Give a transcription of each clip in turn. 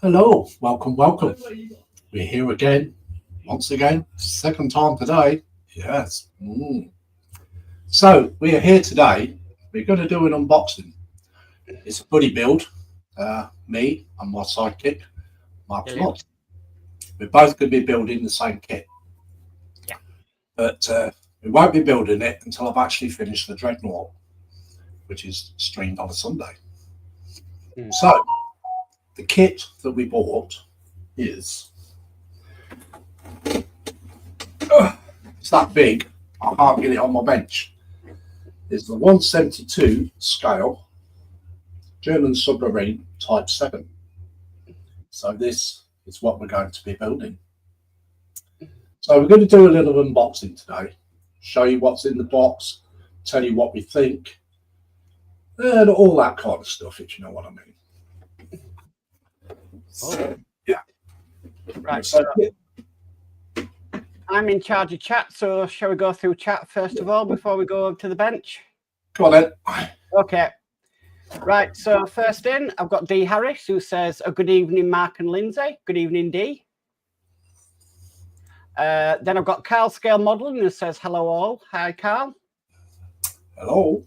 Hello, welcome. We're here again, once again, second time today. Yes. So we are here today. We're going to do an unboxing. It's a buddy build. Me and my sidekick, Mark's Brilliant. Mod. We're both going to be building the same kit. Yeah. But we won't be building it until I've actually finished the Dreadnought, which is streamed on a Sunday. So the kit that we bought is it's that big I can't get it on my bench. It's the 172 scale German submarine Type 7. So this is what we're going to be building. So we're going to do a little unboxing today, show you what's in the box, tell you what we think, and all that kind of stuff, if you know what I mean. So, yeah. Right. So, I'm in charge of chat, so shall we go through chat first of all before we go to the bench? go on then. Okay. Right, so first in, I've got D. Harris, who says, good evening, Mark and Lindsay. Good evening, D. Then I've got Carl Scale Modelling, who says, hello all. Hi, Carl. Hello.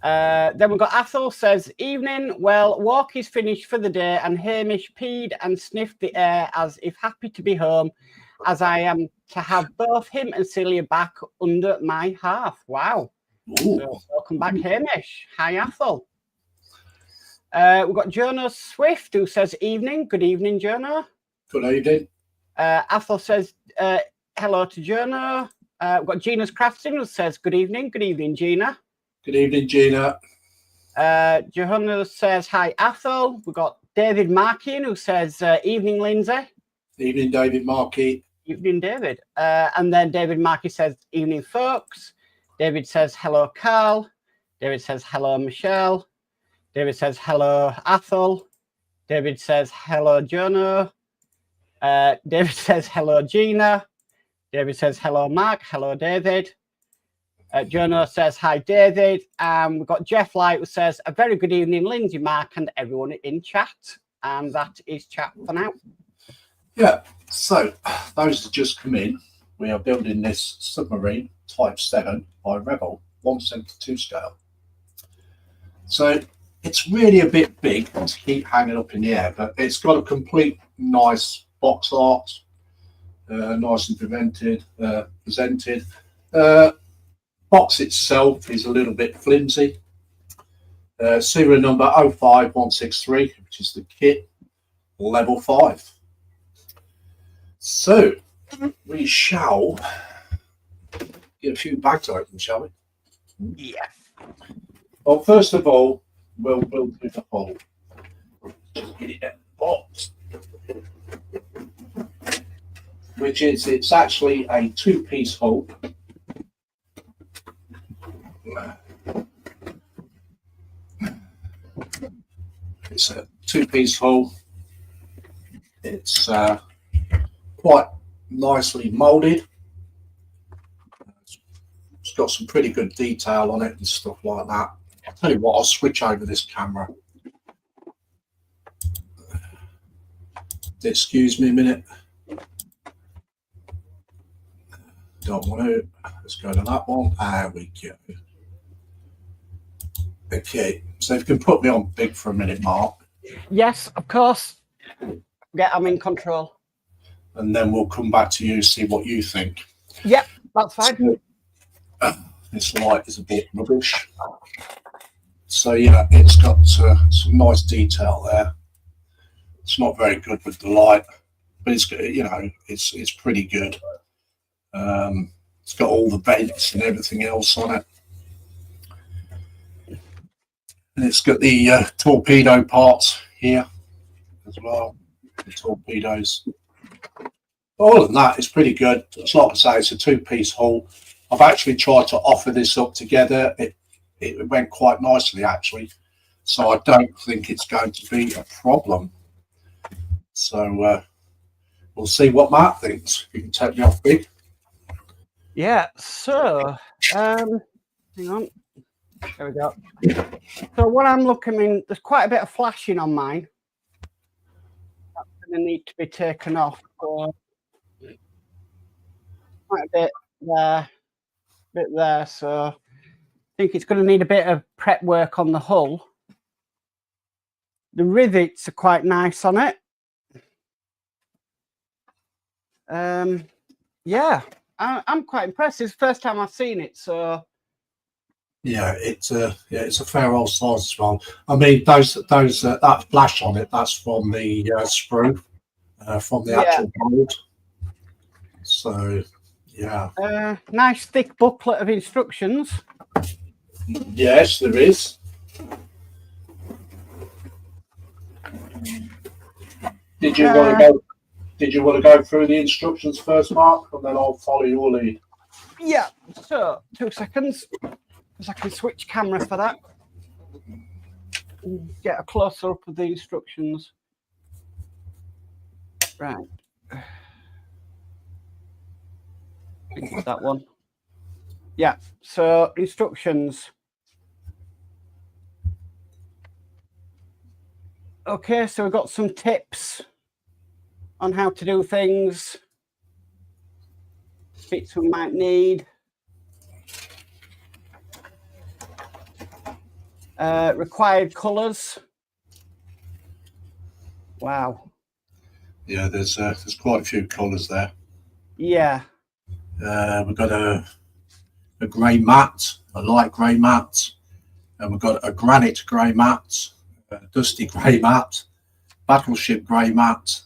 Then we've got Athol says, evening. Well, walk is finished for the day, and Hamish peed and sniffed the air as if happy to be home, as I am to have both him and Celia back under my hearth. Wow. So, welcome back, Hamish. Hi, Athol. We've got Jono Swift, who says, evening. Good evening, Jono. Good evening. Athol says, hello to Jono. We've got Gina's Crafting, who says, good evening. Good evening, Gina. Good evening, Gina. Johanna says, hi, Athol. We've got David Markin, who says, evening, Lindsay. Evening, David Markey. Evening, David. And then David Markey says, evening, folks. David says, hello, Carl. David says, hello, Michelle. David says, hello, Athol. David says, hello, Jono. David says, hello, Gina. David says, hello, Mark. Hello, David. Jono says, hi, David. We've got Jeff Light, who says, a very good evening, Lindsay, Mark, and everyone in chat. And that is chat for now. Yeah, so those that just come in, we are building this submarine Type 7 by Rebel, 172 scale. So it's really a bit big to keep hanging up in the air, but it's got a complete nice box art, nice and presented. Box itself is a little bit flimsy. Serial number 05163, which is the kit, level 5. So we shall get a few bags open, shall we? Yeah. Well, first of all, we'll do the hole. Just get it in the box. Which is, it's actually a two-piece hole. It's a two-piece hole. It's quite nicely molded. It's got some pretty good detail on it and stuff like that. I'll tell you what, I'll switch over this camera. Excuse me a minute. Don't want to. Let's go to that one. There we go. Okay, so if you can put me on big for a minute, Mark. Yes, of course. Yeah, I'm in control. And then we'll come back to you, see what you think. Yep, that's fine. So, this light is a bit rubbish. So yeah, it's got some nice detail there. It's not very good with the light, but it's, you know, it's pretty good. It's got all the vents and everything else on it. And it's got the torpedo parts here as well, the torpedoes. All of that is pretty good. It's like I say, it's a two-piece hull. I've actually tried to offer this up together. It went quite nicely, actually. So I don't think it's going to be a problem. So we'll see what Mark thinks. You can take me off big. Yeah, so, hang on. There we go. So what I'm looking in, there's quite a bit of flashing on mine. going to need to be taken off. So quite a bit there. So I think it's going to need a bit of prep work on the hull. The rivets are quite nice on it. Yeah, I'm quite impressed. It's the first time I've seen it, so yeah, it's a fair old size as well. I mean, that flash on it, that's from the sprue, from the actual mold. So yeah, nice thick booklet of instructions. yes, there is. Did you want to go? Did you want to go through the instructions first, Mark, and then I'll follow your lead? Yeah. So 2 seconds, because I can switch camera for that. Get a closer up of the instructions. Right. I think it's that one. Yeah. So instructions. Okay, so we've got some tips on how to do things, bits we might need. Required colours. Wow. Yeah, there's quite a few colours there. Yeah. We've got a grey matte, a light grey matte, and we've got a granite grey matte, a dusty grey matte, battleship grey matte.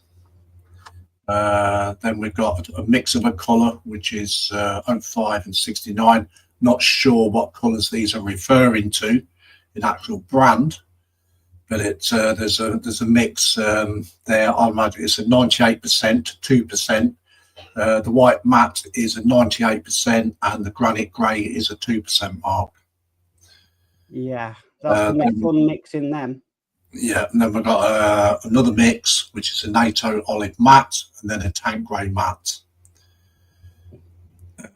Then we've got a mix of a colour, which is 05 and 69. Not sure what colours these are referring to in actual brand, but it's there's a mix there. I imagine it's a 98% to 2%. The white matte is a 98%, and the granite grey is a 2% mark. Yeah, that's the next one mix in them. Yeah, and then we've got another mix, which is a NATO olive matte, and then a tank grey matte.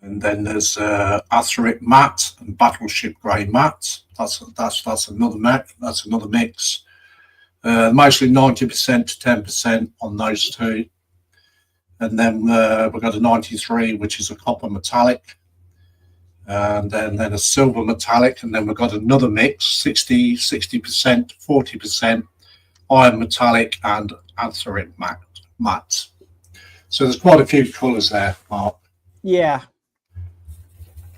And then there's Atheric matte and battleship grey matte. That's another mix. That's another mix. Mostly 90% to 10% on those two. And then we've got a 93, which is a copper metallic. And then a silver metallic. And then we've got another mix, 60%, 40% iron metallic and Atheric matte. So there's quite a few colours there, Mark. Yeah.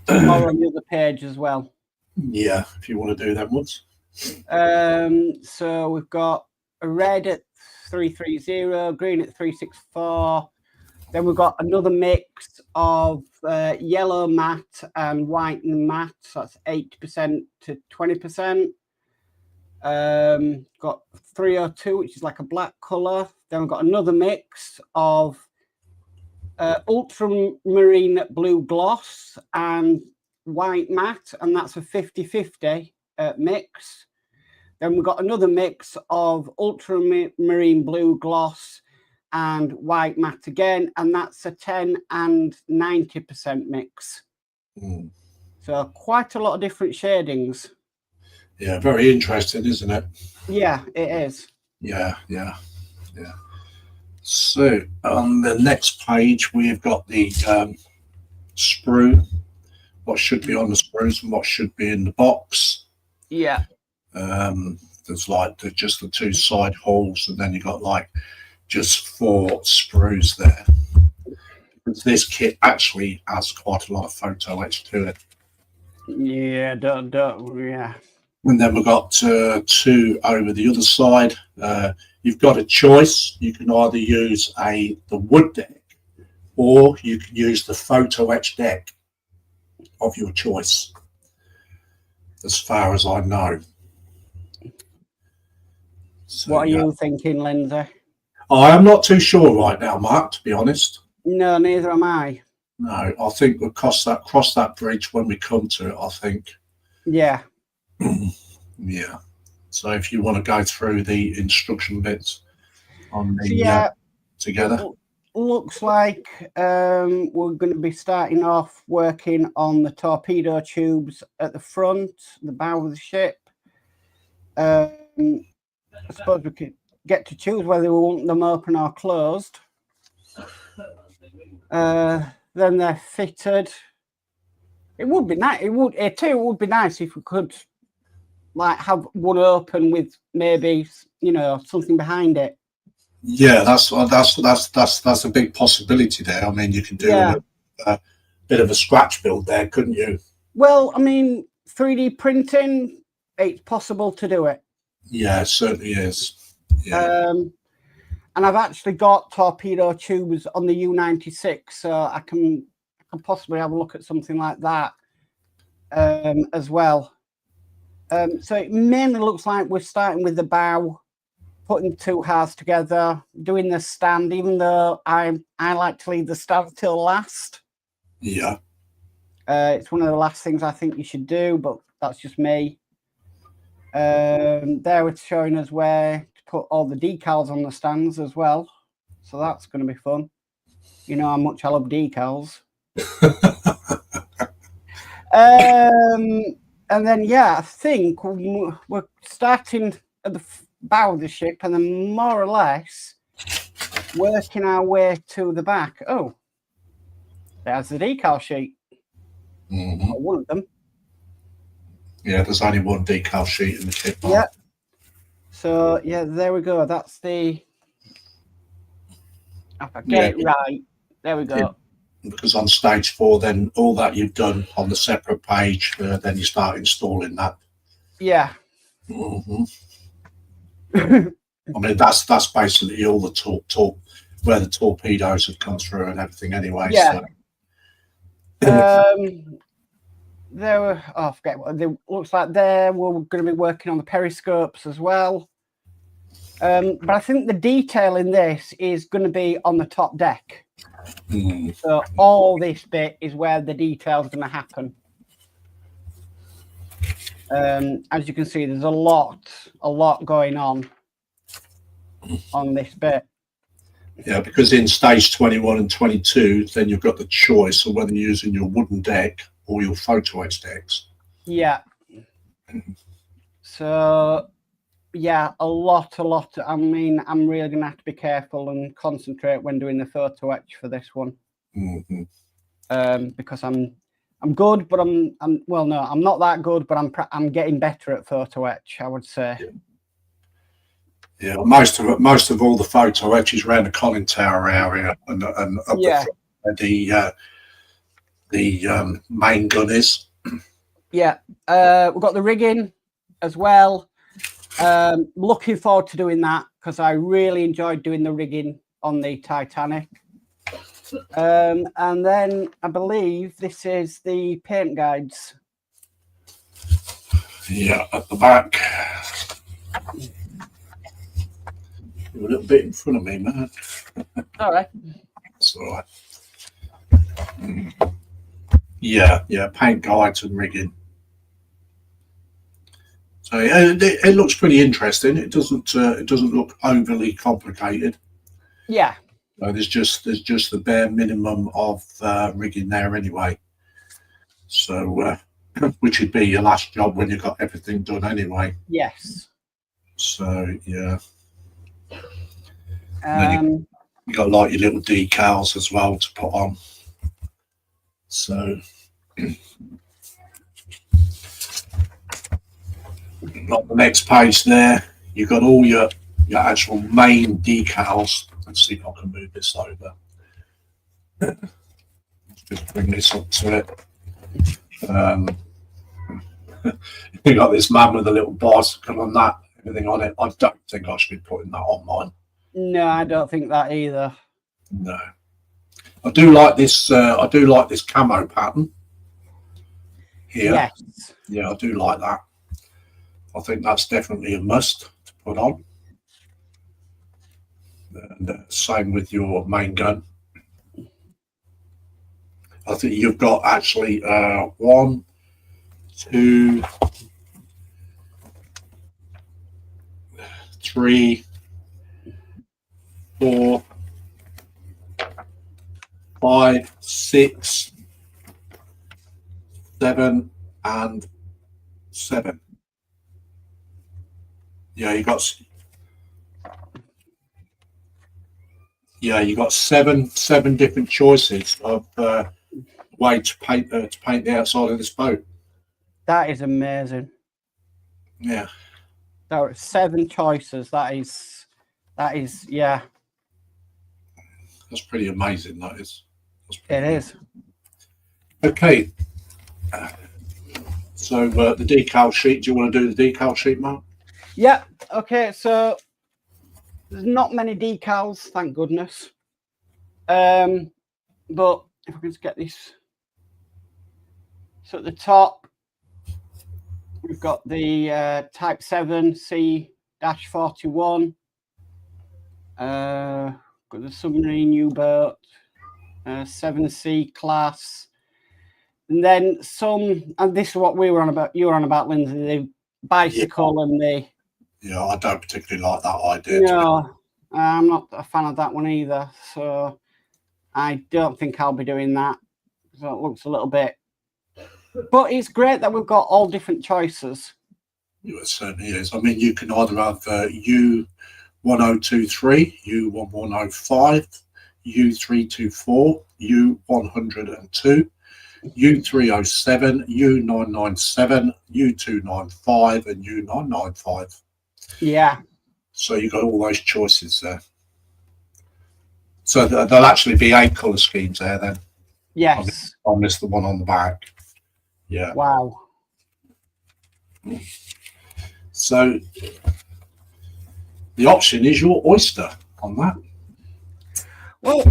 More on the other page as well. Yeah, if you want to do that once. So we've got a red at 330, green at 364. Then we've got another mix of yellow matte and white matte. So that's 8% to 20%. Got 302, which is like a black colour. Then we've got another mix of ultramarine blue gloss and white matte, and that's a 50-50 mix. Then we've got another mix of ultramarine blue gloss and white matte again, and that's a 10 and 90% mix. So quite a lot of different shadings. Yeah, very interesting, isn't it? Yeah, it is. Yeah. So on the next page, we've got the sprue, what should be on the sprues and what should be in the box. Yeah. There's like just the two side holes, and then you've got like just 4 sprues there. This kit actually has quite a lot of photo etch to it. Yeah, yeah. And then we've got 2 over the other side. You've got a choice. You can either use the wood deck, or you can use the photo etch deck of your choice, as far as I know. So, what are you thinking, Lindsay? I am not too sure right now, Mark, to be honest. No, neither am I. No, I think we'll cross that bridge when we come to it, I think. Yeah. Yeah. So if you want to go through the instruction bits on the together. Looks like we're going to be starting off working on the torpedo tubes at the front, the bow of the ship. I suppose we could get to choose whether we want them open or closed. Then they're fitted. It would be nice. It would be nice if we could like have one open with maybe something behind it. Yeah, that's a big possibility there. I mean, you can do a bit of a scratch build there, couldn't you? Well, I mean, 3D printing, it's possible to do it. Yeah, it certainly is. Yeah. And I've actually got torpedo tubes on the U-96, so I can possibly have a look at something like that as well. So it mainly looks like we're starting with the bow, putting two halves together, doing the stand, even though I like to leave the stand till last. Yeah. It's one of the last things I think you should do, but that's just me. There it's showing us where to put all the decals on the stands as well. So that's going to be fun. You know how much I love decals. And then, yeah, I think we're starting at the bow of the ship and then more or less working our way to the back. Oh, there's the decal sheet. Mm-hmm. One of them. Yeah, there's only one decal sheet in the kit. Yeah. So, yeah, there we go. That's the... If I get it right, there we go. Yeah. Because on stage 4, then all that you've done on the separate page, then you start installing that. Yeah. Mm-hmm. I mean, that's basically all the where the torpedoes have come through and everything anyway. Yeah. So. There were, I forget what they looks like. There we're going to be working on the periscopes as well. But I think the detail in this is going to be on the top deck. Mm. So all this bit is where the detail is going to happen. As you can see, there's a lot going on this bit. Yeah, because in stage 21 and 22, then you've got the choice of whether you're using your wooden deck or your photo etch decks. Yeah. So, yeah, a lot. I mean, I'm really going to have to be careful and concentrate when doing the photo etch for this one. Mm-hmm. Because I'm good, but I'm well, no, I'm not that good, but I'm getting better at photo etch, I would say. Yeah, most of all the photo etches around the conning tower area and up the front, the main gun is. Yeah, we've got the rigging as well. Looking forward to doing that because I really enjoyed doing the rigging on the Titanic. And then I believe this is the paint guides. Yeah, at the back. You're a little bit in front of me, man. All right. That's all right. Yeah, paint guides and rigging. So it looks pretty interesting. It doesn't look overly complicated. Yeah. So there's just the bare minimum of rigging there anyway. So which would be your last job when you've got everything done anyway. Yes. So yeah. And then you got like your little decals as well to put on. So on the next page there, you've got all your actual main decals. Let's see if I can move this over. Just bring this up to it. You got this man with a little bicycle on that, everything on it. I don't think I should be putting that on mine. No, I don't think that either. No, I do like this. I do like this camo pattern here. Yes. Yeah, I do like that. I think that's definitely a must to put on. And same with your main gun. I think you've got actually 1, 2, 3, 4, 5, 6, 7, and 7. Yeah, you got Yeah, you got seven different choices of way to paint the outside of this boat. That is amazing. Yeah, There are 7 choices. That is, yeah, that's pretty amazing. That is. it is. Okay. So the decal sheet. Do you want to do the decal sheet, Mark? Yeah. Okay. So there's not many decals, thank goodness. But if we can just get this. So at the top, we've got the Type 7 C-41. Got the submarine U-boat, 7C class. And then some, and this is what we were on about, you were on about, Lindsay, the bicycle and the... Yeah, I don't particularly like that idea. No, I'm not a fan of that one either. So I don't think I'll be doing that. So it looks a little bit... But it's great that we've got all different choices. Yeah, it certainly is. I mean, you can either have U1023, U1105, U324, U102, U307, U997, U295, and U995. Yeah. So you've got all those choices there. So there'll actually be 8 colour schemes there then. Yes. I missed the one on the back. Yeah. Wow. So the option is your oyster on that. Well,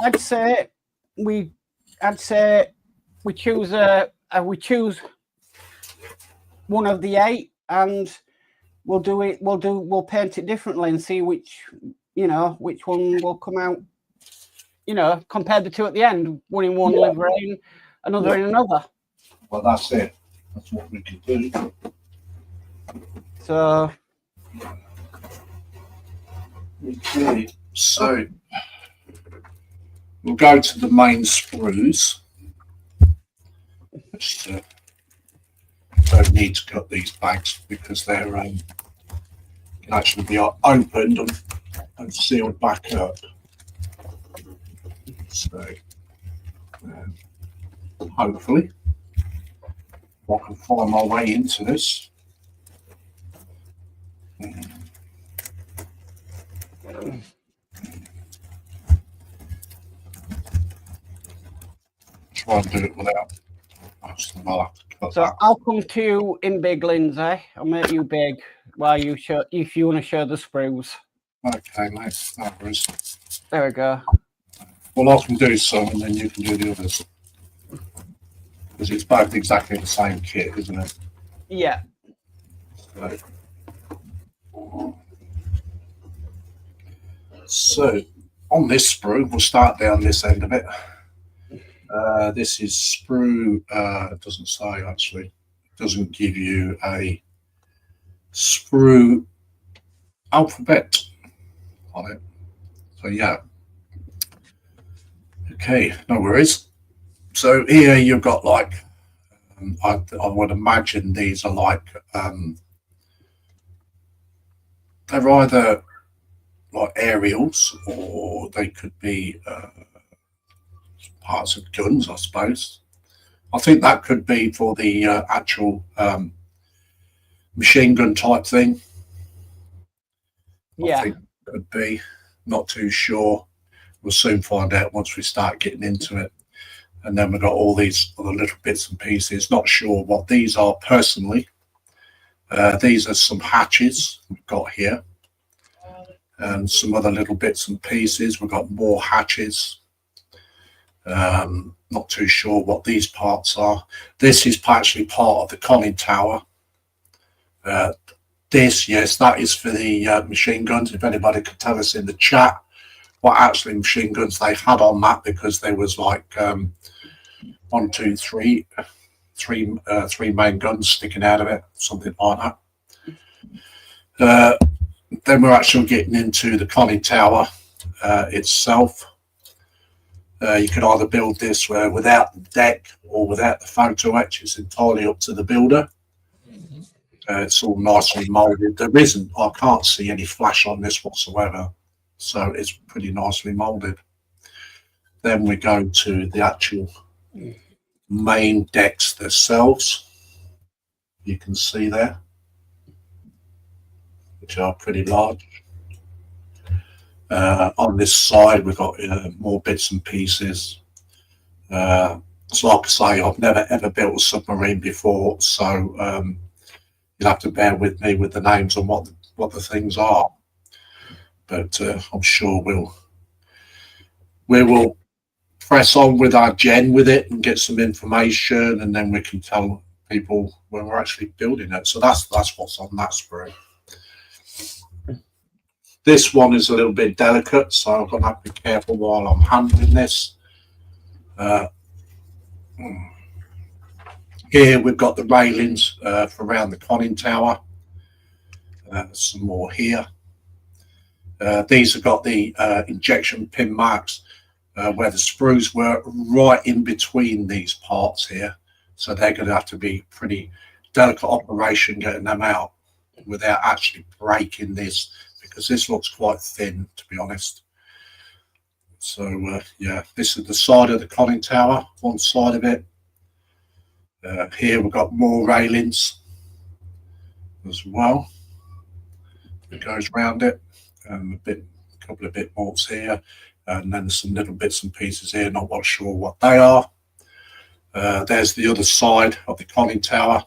I'd say we choose one of the 8, and we'll paint it differently and see which one will come out. Compare the 2 at the end, one in one livery, another in another. Well, that's it. That's what we can do. So, okay, so we'll go to the main sprues. Just don't need to cut these bags because they're can actually be opened and sealed back up. So hopefully I can find my way into this. Try and do it without. I'll come to you in big, Lindsay. I'll make you big while you show, if you want to show the sprues. Okay, mate. No worries. There we go. Well, I can do some, and then you can do the others. Because it's both exactly the same kit, isn't it? Yeah. So on this sprue, we'll start down this end of it. This is sprue, it doesn't say actually, it doesn't give you a sprue alphabet on it. So yeah. Okay, no worries. So here you've got like, I would imagine these are like, they're either like aerials or they could be parts of guns, I suppose. I think that could be for the actual machine gun type thing. Yeah. I think it could be. Not too sure. We'll soon find out once we start getting into it. And then we've got all these other little bits and pieces. Not sure what these are personally. These are some hatches we've got here. And some other little bits and pieces. We've got more hatches. Not too sure what these parts are. This is actually part of the conning tower. This, yes, that is for the machine guns. If anybody could tell us in the chat what actually machine guns they had on that, because there was like 1, 2, 3 main guns sticking out of it, something like that. Then we're actually getting into the conning tower itself. You can either build this without the deck or without the photo etch. It's entirely up to the builder. It's all nicely molded. There isn't, I can't see any flash on this whatsoever. so it's pretty nicely molded. Then we go to the actual main decks themselves. You can see there, which are pretty large. On this side, we've got more bits and pieces. So like I say, I've never ever built a submarine before, so you'll have to bear with me with the names and what the things are. But I'm sure we will press on with our gen with it and get some information, and then we can tell people when we're actually building it. So that's what's on that sprue. This one is a little bit delicate, so I'm going to have to be careful while I'm handling this. Here we've got the railings for around the conning tower. Some more here. These have got the injection pin marks where the sprues were right in between these parts here. So they're going to have to be pretty delicate operation getting them out without actually breaking this, because this looks quite thin, to be honest. So yeah, this is the side of the conning tower, one side of it. Here we've got more railings as well. It goes round it, and a couple of bit bolts here, and then some little bits and pieces here. Not quite sure what they are. There's the other side of the conning tower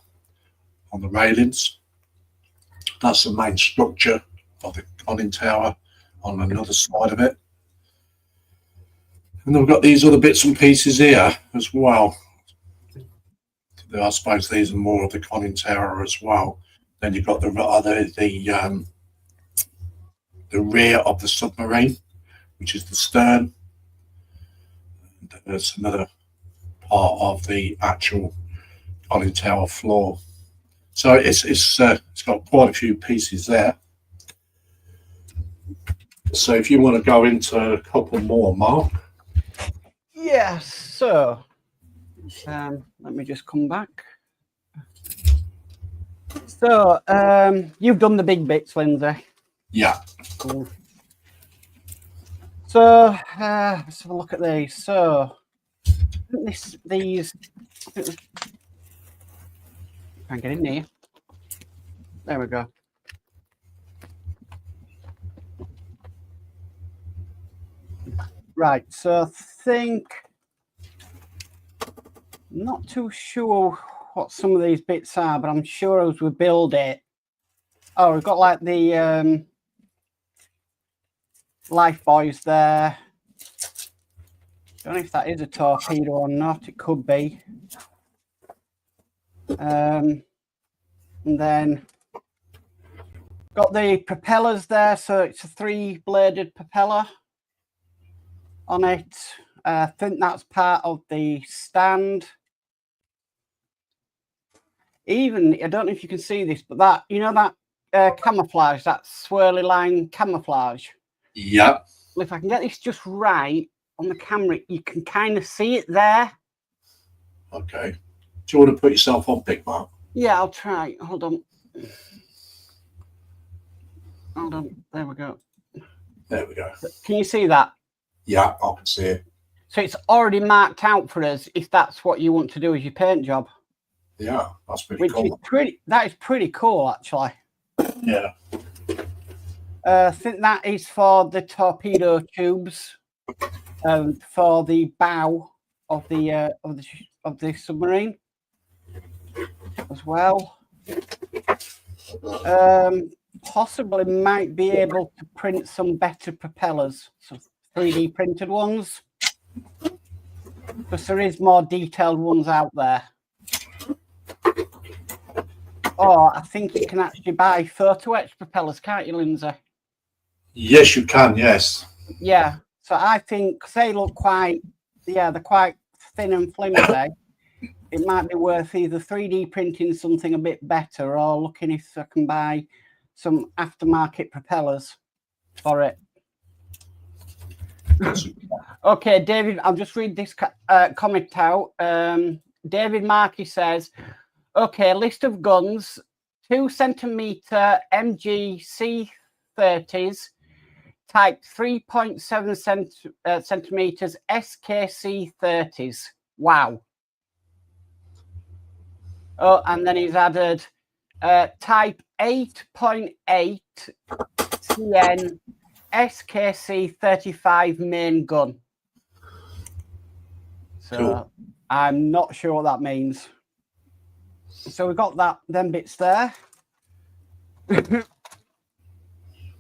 on the railings. That's the main structure of the conning tower on another side of it. And then we've got these other bits and pieces here as well. I suppose these are more of the conning tower as well. Then you've got the rear of the submarine, which is the stern. And there's another part of the actual conning tower floor. So it's got quite a few pieces there. So if you want to go into a couple more, Mark. Yes. So let me just come back. So you've done the big bits, Lindsay. Yeah. Cool. So let's have a look at these. So these. Can't get in here. There we go. Right. So I think. Not too sure what some of these bits are, but I'm sure as we build it. Oh, we've got like the life buoys there. Don't know if that is a torpedo or not. It could be. And then got the propellers there. So it's a 3-bladed propeller on it. I think that's part of the stand. Even, I don't know if you can see this, but that, you know, that camouflage, that swirly line camouflage. Yeah. Well, if I can get this just right on the camera, you can kind of see it there. Okay. Do you want to put yourself on, Big Mark? Yeah, I'll try. Hold on. Hold on. There we go. There we go. Can you see that? Yeah, I can see it. So it's already marked out for us if that's what you want to do as your paint job. Yeah, that's pretty cool. That is pretty cool, actually. Yeah. I think that is for the torpedo tubes, for the bow of the submarine as well. Possibly might be able to print some better propellers, some 3D printed ones, because there is more detailed ones out there. Or I think you can actually buy photo etch propellers, can't you, Lindsay? Yes, you can. Yes. Yeah. So I think they look quite, they're quite thin and flimsy. It might be worth either 3D printing something a bit better or looking if I can buy some aftermarket propellers for it. Okay, David, I'll just read this comment out. David Markey says, okay, list of guns, 2 centimeter MG C30s, type 3.7 centimeters SKC 30s. Wow. Oh, and then he's added type 8.8 CN SKC 35 main gun. So Cool. I'm not sure what that means. So we've got them bits there.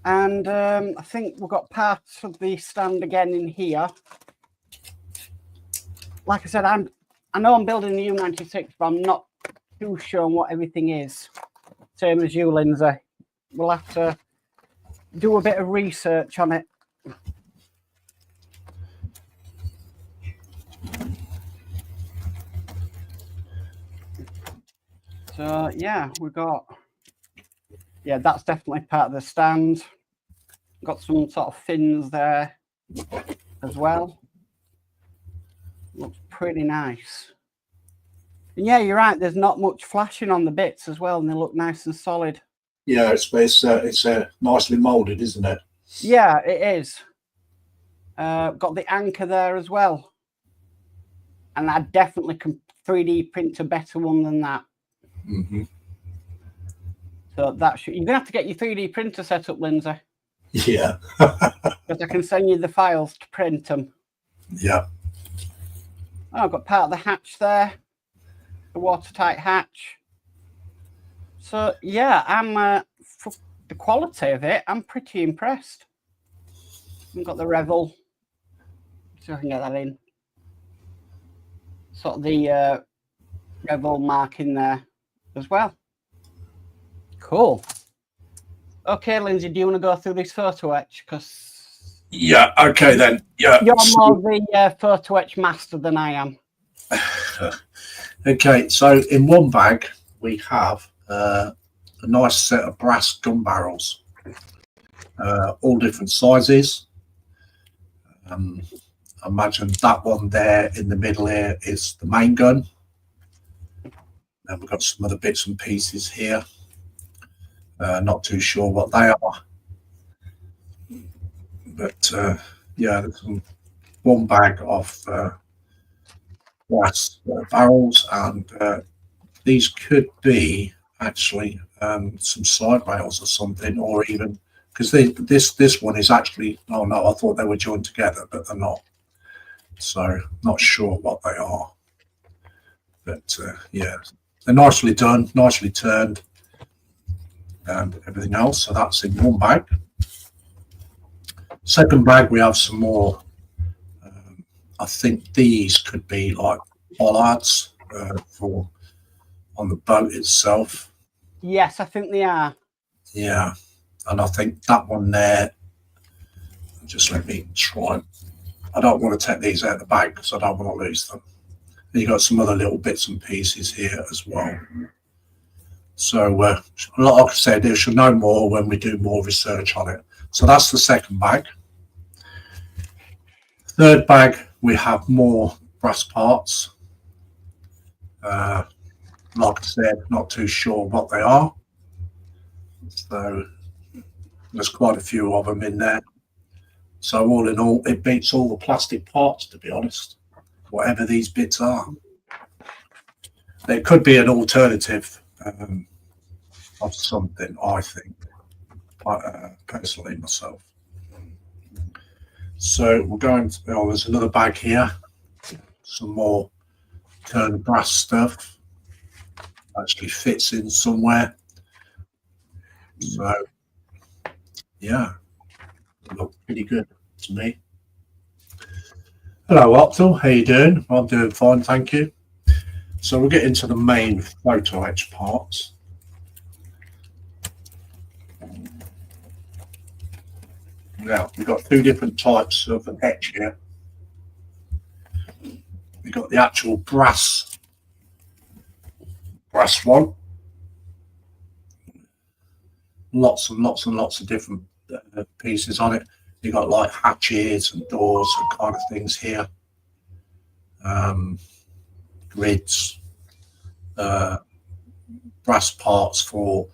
And I think we've got parts of the stand again in here. Like I said, I know I'm building the U96, but I'm not too sure on what everything is. Same as you, Lindsay. We'll have to do a bit of research on it. So yeah, we've got, yeah, that's definitely part of the stand. Got some sort of fins there as well. Looks pretty nice. And yeah, you're right. There's not much flashing on the bits as well, and they look nice and solid. Yeah, it's nicely molded, isn't it? Yeah, it is. Got the anchor there as well, and I definitely can 3D print a better one than that. Mm-hmm. So that you're gonna have to get your 3D printer set up, Lindsay. Yeah. Because I can send you the files to print them. Yeah. Oh, I've got part of the hatch there, the watertight hatch. So yeah, I'm for the quality of it, I'm pretty impressed. I've got the Revel, so I can get that in. Sort of the Revel mark in there as well. Cool. Okay, Lindsay, do you want to go through this photo etch? Because yeah, okay then. Yeah. You're more the photo etch master than I am. Okay, so in one bag we have a nice set of brass gun barrels, all different sizes. Imagine that one there in the middle here is the main gun. Then we've got some other bits and pieces here. Not too sure what they are, but yeah, there's one bag of brass barrels, and these could be actually some side rails or something, or even because this one is actually, oh no, I thought they were joined together, but they're not. So not sure what they are, but yeah, they're nicely done, nicely turned, and everything else. So that's in one bag. Second bag, we have some more. I think these could be like bollards for on the boat itself. Yes, I think they are. Yeah, and I think that one there. Just let me try. I don't want to take these out of the bag because I don't want to lose them. And you got some other little bits and pieces here as well. So, like I said, you should know more when we do more research on it. So that's the second bag. Third bag, we have more brass parts. Like I said, not too sure what they are. So there's quite a few of them in there. So all in all, it beats all the plastic parts, to be honest, whatever these bits are. It could be an alternative of something, I think, personally myself. So we're going to, oh, there's another bag here, some more turned brass stuff, actually fits in somewhere. So yeah, it looked pretty good to me. Hello Optal, how you doing? I'm doing fine, thank you. So we'll get into the main photo etch parts. Now, we've got two different types of an etch here. We've got the actual brass one. Lots and lots and lots of different pieces on it. You've got like hatches and doors and kind of things here. Grids, brass parts for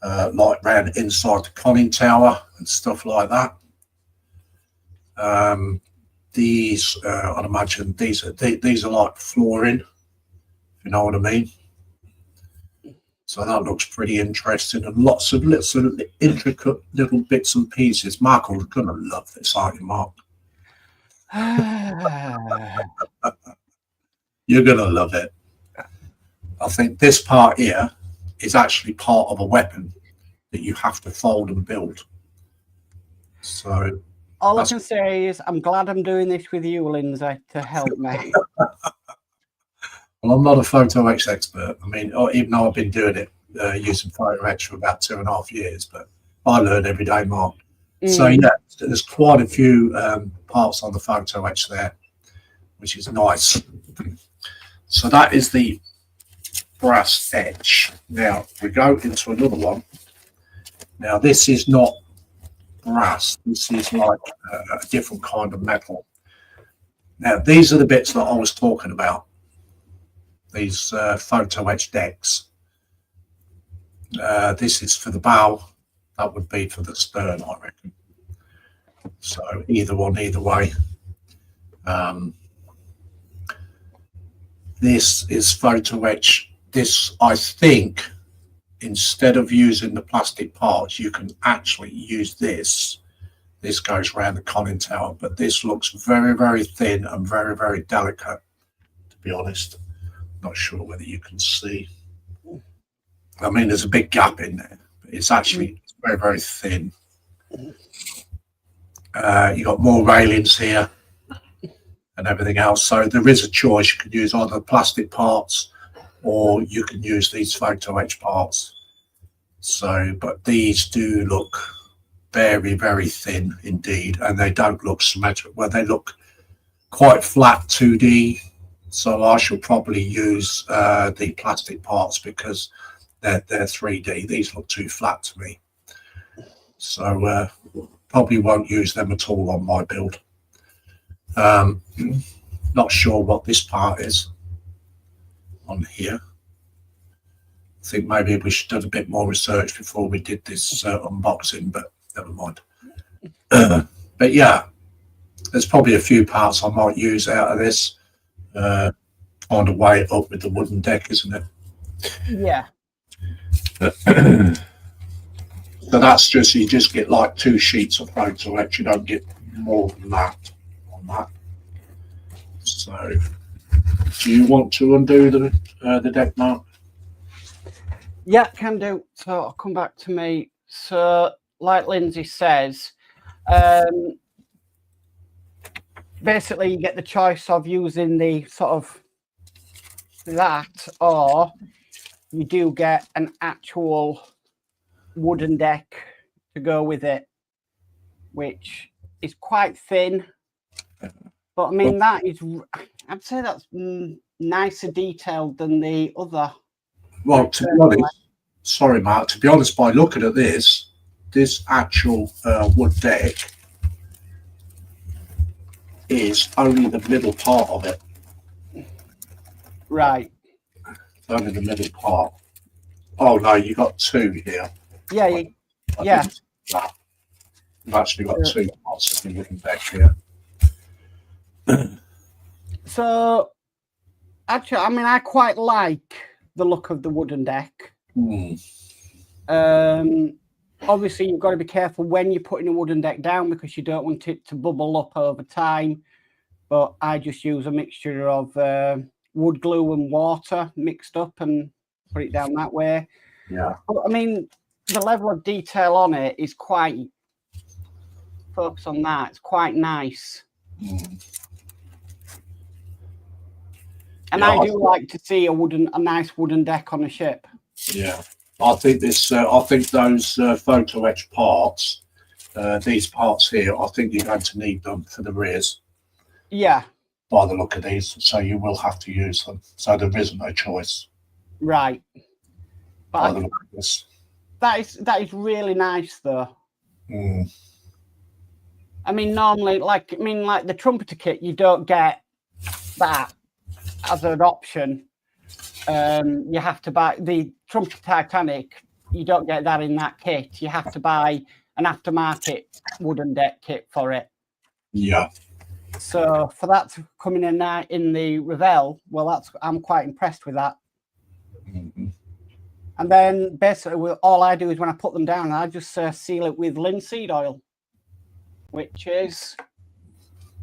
like round inside the conning tower and stuff like that. These, I'd imagine these are like flooring, if you know what I mean. So that looks pretty interesting, and lots of little intricate little bits and pieces. Michael's gonna love this, aren't you, Mark? You're gonna love it. I think this part here is actually part of a weapon that you have to fold and build. So all I can say is I'm glad I'm doing this with you, Lindsay, to help me. Well, I'm not a photo etch expert. I mean, even though I've been doing it using photo etch for about 2.5 years, but I learn every day, Mark. So yeah, there's quite a few parts on the photo etch there, which is nice. So that is the brass etch. Now we go into another one. Now this is not brass. This is like a different kind of metal. Now these are the bits that I was talking about. These photo etch decks. This is for the bow. That would be for the stern, I reckon. So either one, either way. This is photo etch. This, I think, instead of using the plastic parts, you can actually use this. This goes around the conning tower, but this looks very, very thin and very, very delicate, to be honest. Not sure whether you can see. I mean, there's a big gap in there, but it's actually very, very thin. You got more railings here and everything else. So there is a choice. You can use either plastic parts or you can use these photo etch parts. So, but these do look very, very thin indeed, and they don't look symmetric. Well, they look quite flat 2D. So I shall probably use the plastic parts because they're 3D. These look too flat to me. So probably won't use them at all on my build. Not sure what this part is on here. I think maybe we should have done a bit more research before we did this unboxing, but never mind. But yeah, there's probably a few parts I might use out of this. Kind of weigh it up with the wooden deck, isn't it? Yeah. So that's just, you just get like 2 sheets of photo etch. You don't get more than that on that. So do you want to undo the deck, Mark? Yeah, can do. So I'll come back to me. So like Lindsay says, basically you get the choice of using the sort of that, or you do get an actual wooden deck to go with it, which is quite thin. But I mean, that is, I'd say that's nicer detailed than the other. Well, to be honest, sorry, Mark, to be honest, by looking at this actual wood deck is only the middle part of it. Right. It's only the middle part. Oh, no, you got 2 here. Yeah, yeah. You've actually got 2 parts of the wooden deck here. So, actually, I mean, I quite like the look of the wooden deck. Obviously, you've got to be careful when you're putting a wooden deck down because you don't want it to bubble up over time. But I just use a mixture of wood glue and water mixed up and put it down that way. Yeah. But, I mean, the level of detail on it is quite, focus on that, it's quite nice. And yeah, I do like to see a nice wooden deck on a ship. Yeah, I think this. I think those photo etch parts, these parts here, I think you're going to need them for the rears. Yeah. By the look of these, so you will have to use them. So there isn't a choice. Right. But by the look of this. That is really nice, though. I mean, normally, like the trumpeter kit, you don't get that as an option. You have to buy the Trumpeter Titanic. You don't get that in that kit. You have to buy an aftermarket wooden deck kit for it. Yeah. So for that to come in now in the Revell, well, I'm quite impressed with that. Mhm. And then basically all I do is when I put them down, I just seal it with linseed oil, which is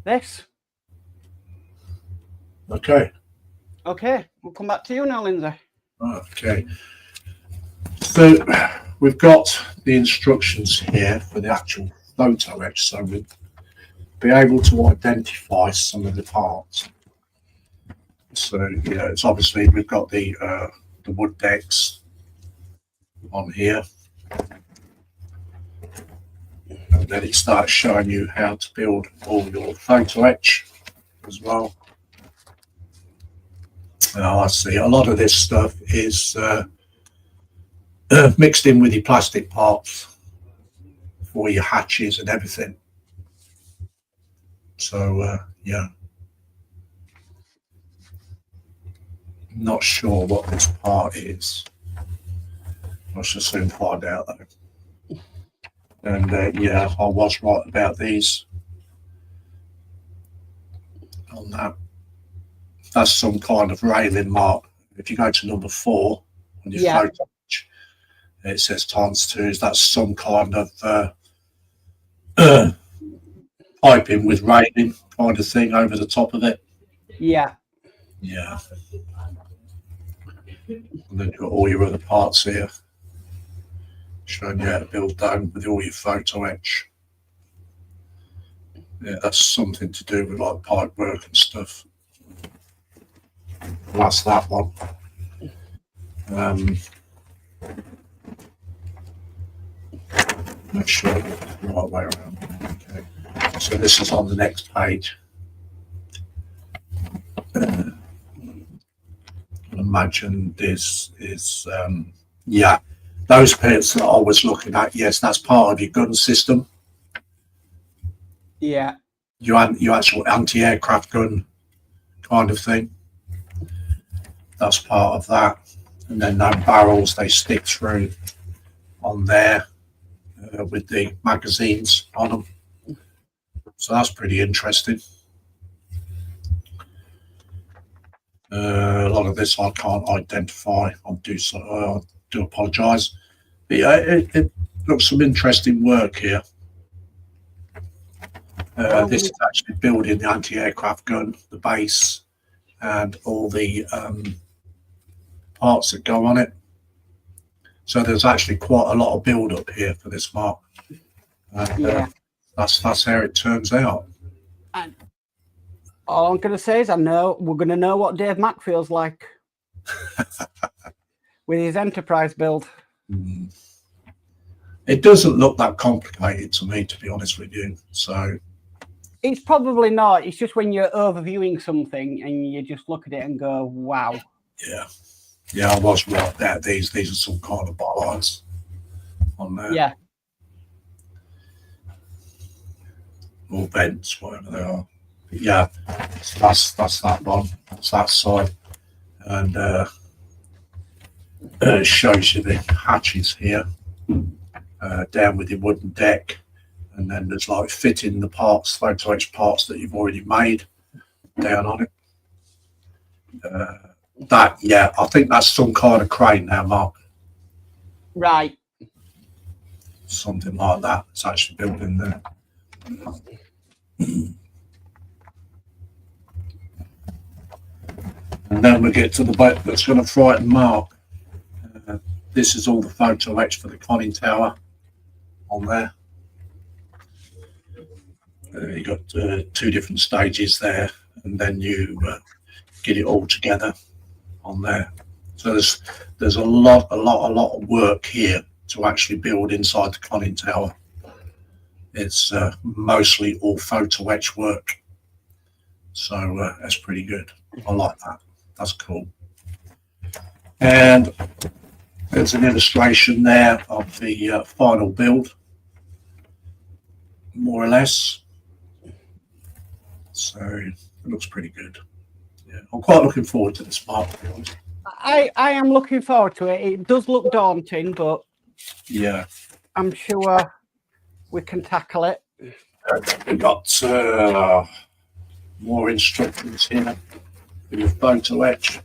this. Okay. Okay, we'll come back to you now, Lindsay. Okay. So we've got the instructions here for the actual photo etch, so we'll be able to identify some of the parts. So yeah, it's obviously we've got the wood decks on here, and then it starts showing you how to build all your photo etch as well. I see a lot of this stuff is mixed in with your plastic parts for your hatches and everything. So yeah, not sure what this part is. I shall soon find out though. And yeah, I was right about these on that. That's some kind of railing mark. If you go to number 4 on your photo, it says ×2. That's some kind of piping with railing kind of thing over the top of it. Yeah. Yeah. And then you've got all your other parts here showing you how to build down with all your photo etch. Yeah, that's something to do with like pipe work and stuff. That's that one. Make sure I get the right way around. Okay. So this is on the next page. Imagine this is yeah, those pits that I was looking at, yes, that's part of your gun system. Yeah. Your actual anti-aircraft gun kind of thing. That's part of that. And then those barrels, they stick through on there with the magazines on them. So that's pretty interesting. A lot of this I can't identify. I do apologise. But yeah, it looks some interesting work here. This is actually building the anti-aircraft gun, the base, and all the parts that go on it. So there's actually quite a lot of build up here for this mark. And, that's how it turns out. And all I'm going to say is we're going to know what Dave Mack feels like with his Enterprise build. It doesn't look that complicated to me, to be honest with you. So it's probably not. It's just when you're overviewing something and you just look at it and go, wow. Yeah, I was right about these. These are some kind of bollards on there. Yeah. Or vents, whatever they are. But yeah, that's that one. That's that side. And it shows you the hatches here down with your wooden deck. And then there's like fitting the parts, photo etch parts that you've already made down on it. Yeah, I think that's some kind of crane now, Mark. Right. Something like that. It's actually built in there. And then we get to the bit that's going to frighten Mark. This is all the photo etch for the conning tower on there. You've got 2 different stages there, and then you get it all together on there. So there's a lot of work here to actually build inside the conning tower. It's mostly all photo etch work. So that's pretty good. I like that. That's cool. And there's an illustration there of the final build, more or less. So it looks pretty good. Yeah, I'm quite looking forward to this part, to be honest. I am looking forward to it. It does look daunting, but yeah, I'm sure we can tackle it. We've got more instructions here with your photo etch.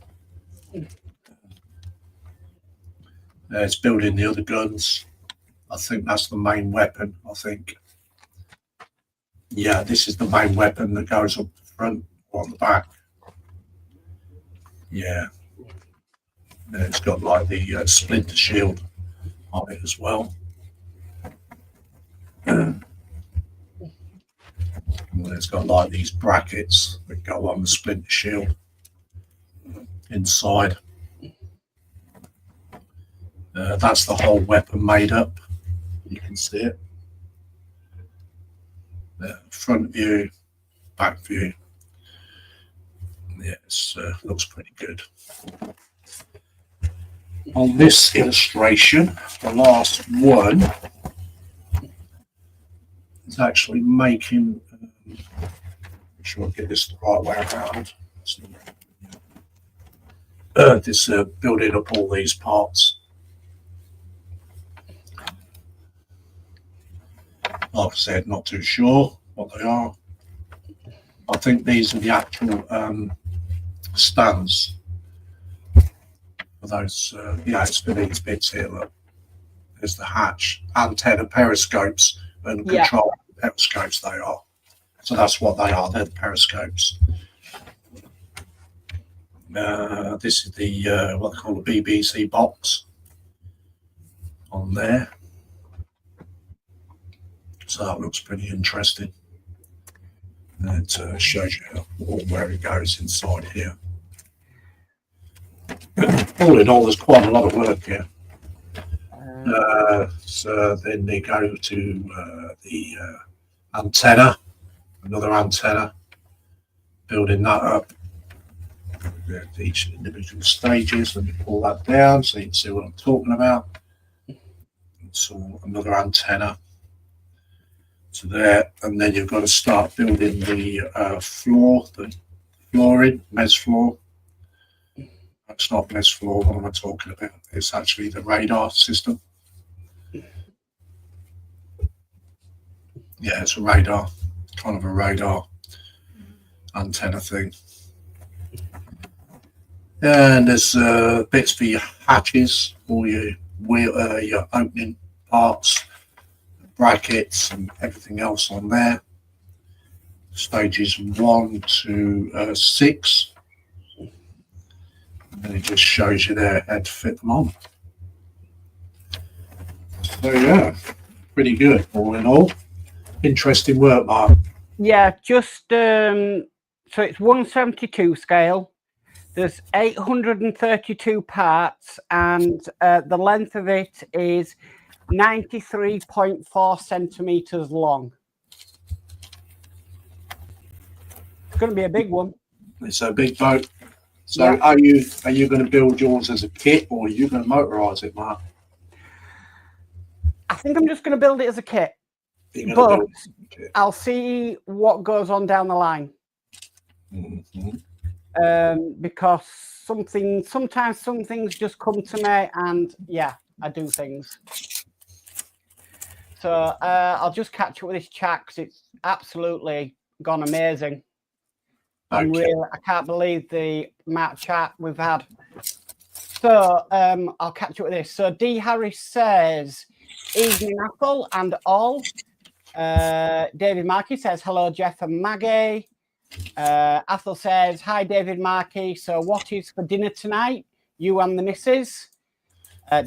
It's building the other guns. I think that's the main weapon, I think. Yeah, this is the main weapon that goes up the front or on the back. Yeah. And it's got like the splinter shield on it as well. And it's got like these brackets that go on the splinter shield inside. That's the whole weapon made up. You can see it. Front view, back view. Yes, looks pretty good. On this illustration, the last one is actually making. Make sure I get this the right way around. This building up all these parts. Like I said, not too sure what they are. I think these are the actual stands for those. Yeah, it's for these bits here. Look, there's the hatch, antenna, periscopes, and control periscopes. They are. So that's what they are. They're the periscopes. This is the what they call the BBC box on there. So that looks pretty interesting. And it shows you where it goes inside here. All in all, there's quite a lot of work here. So then they go to the antenna, another antenna, building that up. Each individual stages. Let me pull that down so you can see what I'm talking about. So another antenna to there, and then you've got to start building the floor, the flooring, mez floor. That's not mez floor. What am I talking about? It's actually the radar system. Yeah, it's a radar, kind of a radar antenna thing. And there's bits for your hatches, all your your opening parts, brackets, and everything else on there. Stages 1 to 6, and it just shows you there how to fit them on. So yeah, pretty good all in all. Interesting work, Mark. Yeah, just so it's 172 scale. There's 832 parts, and the length of it is 93.4 centimeters long. It's going to be a big one. It's a big boat. So are you going to build yours as a kit, or are you going to motorize it, Mark? I think I'm just going to build it as a kit, but I'll see what goes on down the line. Mm-hmm. Because sometimes some things just come to me, and yeah, I do things. So I'll just catch up with this chat because it's absolutely gone amazing. I can't believe the amount of chat we've had. So I'll catch up with this. So D Harris says, "Evening Apple and all." David Markey says, "Hello Jeff and Maggie." Athel says, "Hi David Markey, so what is for dinner tonight, you and the missus?"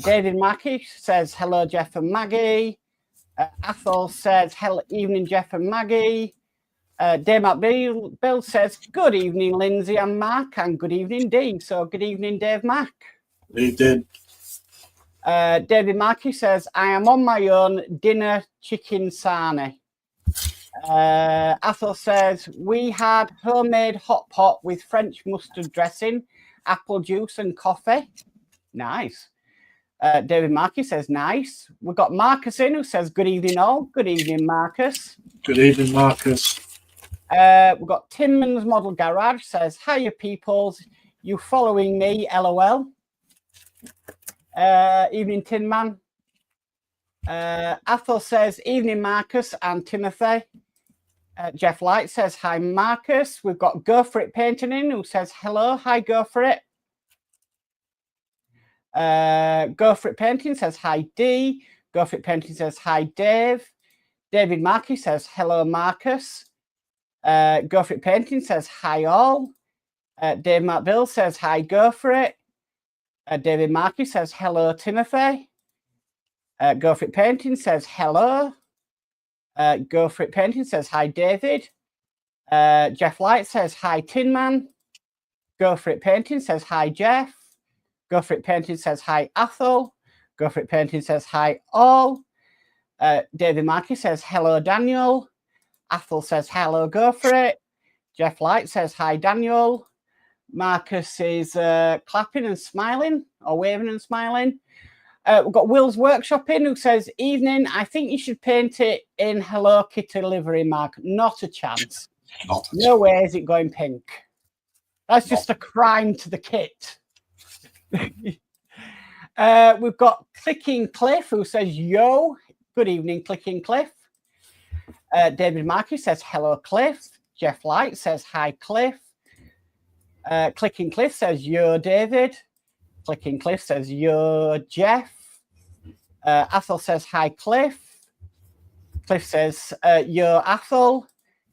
David Markey says, "Hello Jeff and Maggie." Athel says, "Hello evening Jeff and Maggie." Dave Bill says, "Good evening Lindsay and Mark," and good evening Dee. So good evening Dave Mack. He did. David Markey says, "I am on my own dinner chicken sarnie." Athel says, "We had homemade hot pot with French mustard dressing, apple juice and coffee." Nice. David Markey says, "Nice." We've got Marcus in who says, "Good evening all." Good evening, Marcus. Good evening, Marcus. We've got Tinman's Model Garage says, "Hiya peoples, you following me, LOL." Evening, Tinman. Athel says, "Evening, Marcus and Timothy." Jeff Light says, hi, Marcus. We've got Go For It Painting in, who says, hello. Hi, Go For It. Go For It Painting says, hi, D. Go For It Painting says, hi, Dave. David Markey says, hello, Marcus. Go For It Painting says, hi, all. Dave McBill says, hi, Go For It. David Markey says, hello, Timothy. Go For It Painting says, hello. Go For It Painting says, hi, David. Jeff Light says, hi, Tin Man. Go For It Painting says, hi, Jeff. Go For It Painting says, hi, Athol. Go For It Painting says, hi, all. David Markey says, hello, Daniel. Athol says, hello, Go For It. Jeff Light says, hi, Daniel. Marcus is clapping and smiling, or waving and smiling. We've got Will's Workshop in, who says, evening, I think you should paint it in Hello Kitty livery, Mark. Not a chance. No way is it going pink. That's just a crime to the kit. We've got Clicking Cliff, who says, yo, good evening, Clicking Cliff. David Markey says, hello, Cliff. Jeff Light says, hi, Cliff. Clicking Cliff says, yo, David. Clicking Cliff says, yo, Jeff. Athol says, hi, Cliff. Cliff says, yo, Athol.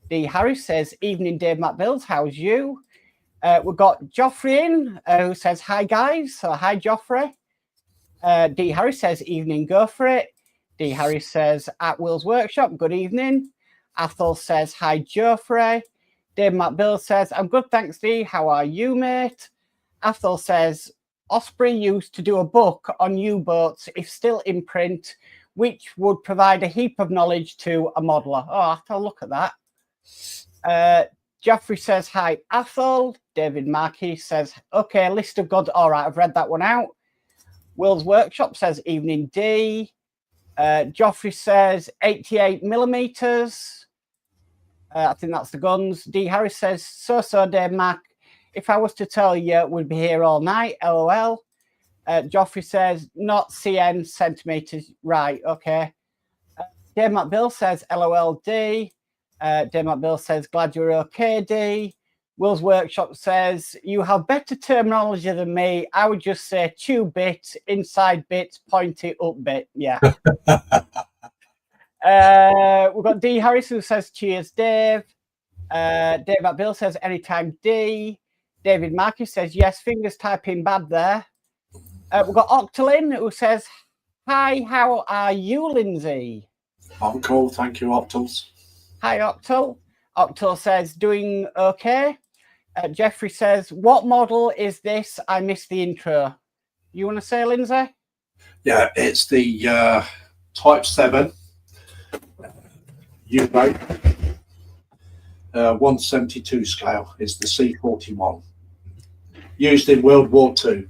D. Harris says, evening, Dave McBills, how's you? We've got Joffrey in, who says, hi, guys. So, hi, Joffrey. D. Harris says, evening, Go For It. D. Harris says, at Will's Workshop, good evening. Athol says, hi, Joffrey. Dave McBill says, I'm good, thanks, D. How are you, mate? Athol says, Osprey used to do a book on U-boats, if still in print, which would provide a heap of knowledge to a modeler. Oh, I'll look at that. Geoffrey says, hi, Athol. David Markey says, okay, list of gods. All right, I've read that one out. Will's Workshop says, evening, D. Geoffrey says, 88 millimeters. I think that's the guns. D. Harris says, so, Dave Mac. If I was to tell you, we'd be here all night. LOL. Geoffrey says, not CN centimeters. Right, okay. Dave McBill says, LOL, D. Dave McBill says, glad you're okay, D. Will's Workshop says, you have better terminology than me. I would just say 2 bit, inside bit, pointy up bit. Yeah. We've got D. Harris, who says, cheers, Dave. Dave McBill says, anytime, D. David Markey says, yes, fingers typing bad there. We've got Octolin, who says, hi, how are you, Lindsay? I'm cool, thank you, Octals. Hi, Octal. Octal says, doing okay. Jeffrey says, what model is this? I missed the intro. You want to say, Lindsay? Yeah, it's the Type 7 U-boat. 172 scale is the C41. Used in World War II.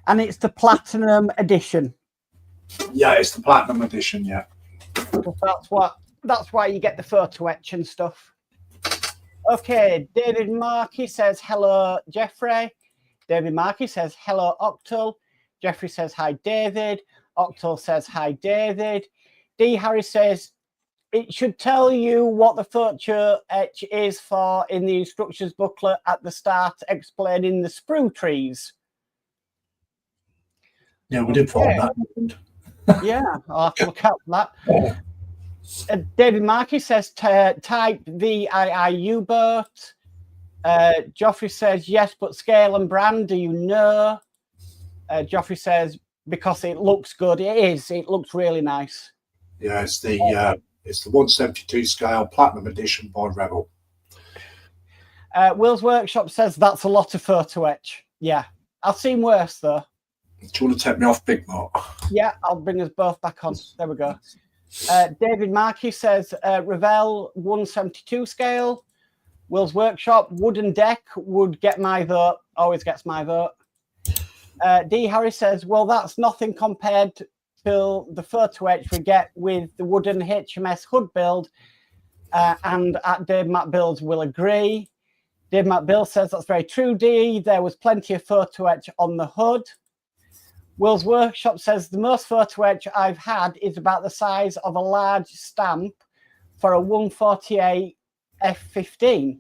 And it's the Platinum Edition. Yeah, it's the Platinum Edition, yeah. That's why you get the photo etch and stuff. Okay, David Markey says, hello, Jeffrey. David Markey says, hello, Octal. Jeffrey says, hi, David. Octal says, hi, David. D. Harris says, it should tell you what the photo etch is for in the instructions booklet at the start, explaining the sprue trees. Yeah, we did find that. Yeah, I'll have to look out for that. David Markey says, type VII U-boat. Joffrey says, yes, but scale and brand, do you know? Joffrey says, because it looks good. It is. It looks really nice. Yeah, it's the 172 scale Platinum Edition by Rebel. Will's Workshop says, that's a lot of photo etch. Yeah, I've seen worse, though. Do you want to take me off, Big Mark? Yeah, I'll bring us both back on. There we go. David Markey says, Ravel 172 scale. Will's Workshop, wooden deck would get my vote. Always gets my vote. D. Harris says, well, that's nothing compared to the photo etch we get with the wooden HMS hood build. And Dave McBills will agree. Dave McBill says, that's very true, D. There was plenty of photo etch on the hood. Will's Workshop says, the most photo etch I've had is about the size of a large stamp for a 148 F-15.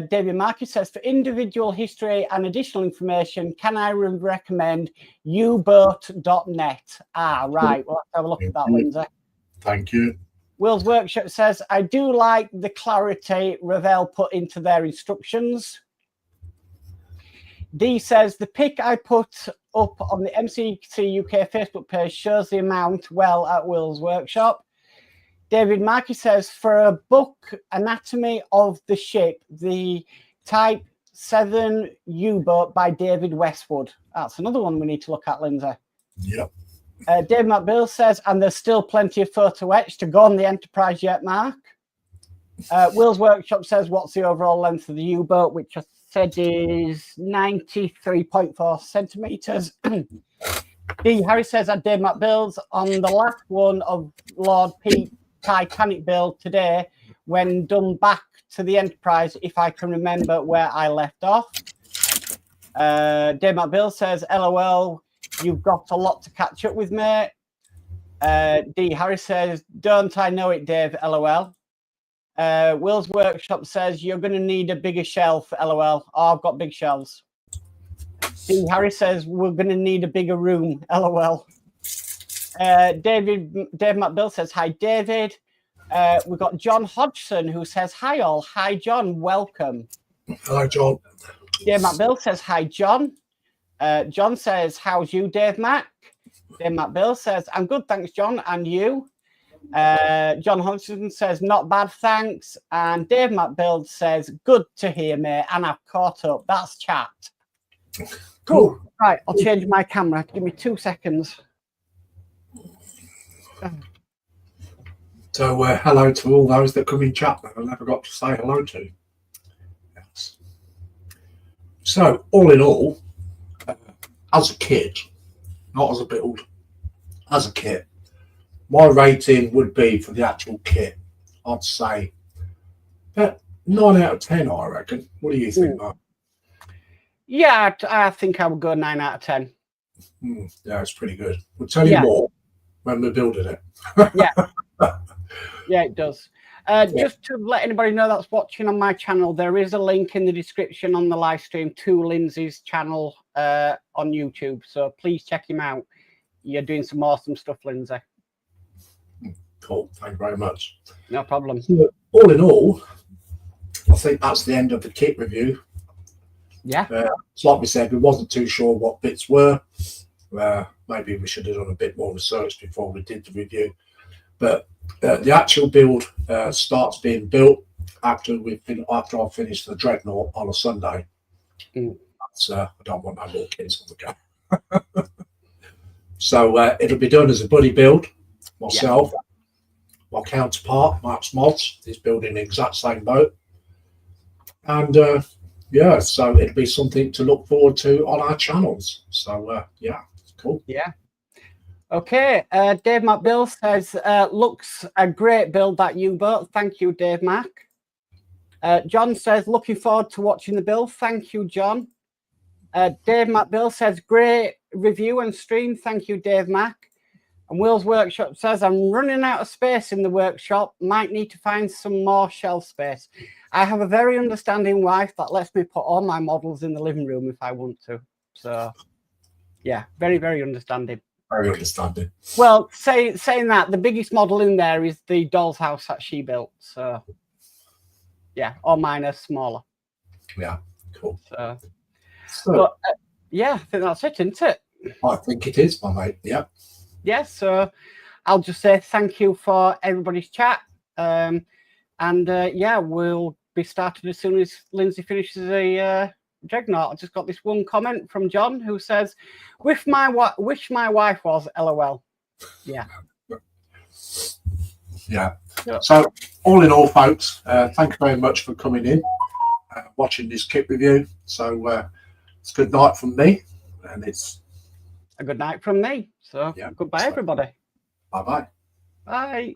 David Markey says, for individual history and additional information, can I recommend uboat.net? Ah, right. We'll have to have a look at that, Lindsay. Thank you. Will's Workshop says, I do like the clarity Revell put into their instructions. D says, the pic I put up on the MCC UK Facebook page shows the amount well at Will's Workshop. David Markey says, for a book, Anatomy of the Ship, the Type 7 U-boat by David Westwood. That's another one we need to look at, Lindsay. Yep. Dave McBill says, and there's still plenty of photo etch to go on the Enterprise yet, Mark. Will's Workshop says, what's the overall length of the U-boat, which I said is 93.4 centimetres. D. Harry says that Dave McBill's on the last one of Lord Pete Titanic build today when done back to the Enterprise, if I can remember where I left off. Dave McBill says, LOL, you've got a lot to catch up with, mate. D. Harris says, don't I know it, Dave, LOL. Will's Workshop says, you're going to need a bigger shelf, LOL. Oh, I've got big shelves. D. Harris says, we're going to need a bigger room, LOL. Dave McBill says, hi, David. We've got John Hodgson who says, hi, all. Hi, John. Welcome. Hello, John. Dave McBill says, hi, John. John says, how's you, Dave Mac? Dave McBill says, I'm good, thanks, John. And you? John Hodgson says, not bad, thanks. And Dave McBill says, good to hear, mate. And I've caught up. That's chat. Cool. Right, I'll change my camera. Give me 2 seconds. So hello to all those that come in chat that I never got to say hello to. Yes. So all in all, as a kid, not as a build, as a kit, my rating would be for the actual kit, I'd say 9 out of 10, I reckon. What do you think, Mark? Yeah, I think I would go 9 out of 10. Yeah, it's pretty good. We'll tell you more when we're building it. Yeah, it does. Just to let anybody know that's watching on my channel, there is a link in the description on the live stream to Lindsay's channel on YouTube. So please check him out. You're doing some awesome stuff, Lindsay. Cool. Thank you very much. No problem. So, all in all, I think that's the end of the kit review. Yeah. It's like we said, we wasn't too sure what bits were. Maybe we should have done a bit more research before we did the review. But the actual build starts being built after I finish the Dreadnought on a Sunday. That's, I don't want no more kids on the go. So it'll be done as a buddy build. Myself, my counterpart, Mark's Mods, is building the exact same boat. And so it'll be something to look forward to on our channels. So it's cool. Yeah. Okay, Dave McBill says, looks a great build, that U-boat. Thank you, Dave Mac. John says, looking forward to watching the build. Thank you, John. Dave McBill says, great review and stream. Thank you, Dave Mac. And Will's Workshop says, I'm running out of space in the workshop. Might need to find some more shelf space. I have a very understanding wife that lets me put all my models in the living room if I want to. So, yeah, very, very understanding. Very understanding. Well, saying that, the biggest model in there is the doll's house that she built. So, yeah, all mine are smaller. Yeah, cool. So but, I think that's it, isn't it? I think it is, my mate. Yeah. Yeah, so I'll just say thank you for everybody's chat. We'll be started as soon as Lindsay finishes the Dreadnought. I just got this one comment from John who says, wish my wife was LOL. Yeah. Yeah. So all in all, folks, thank you very much for coming in, watching this kit review. So it's good night from me, and it's a good night from me. So goodbye, everybody. Bye-bye. Bye.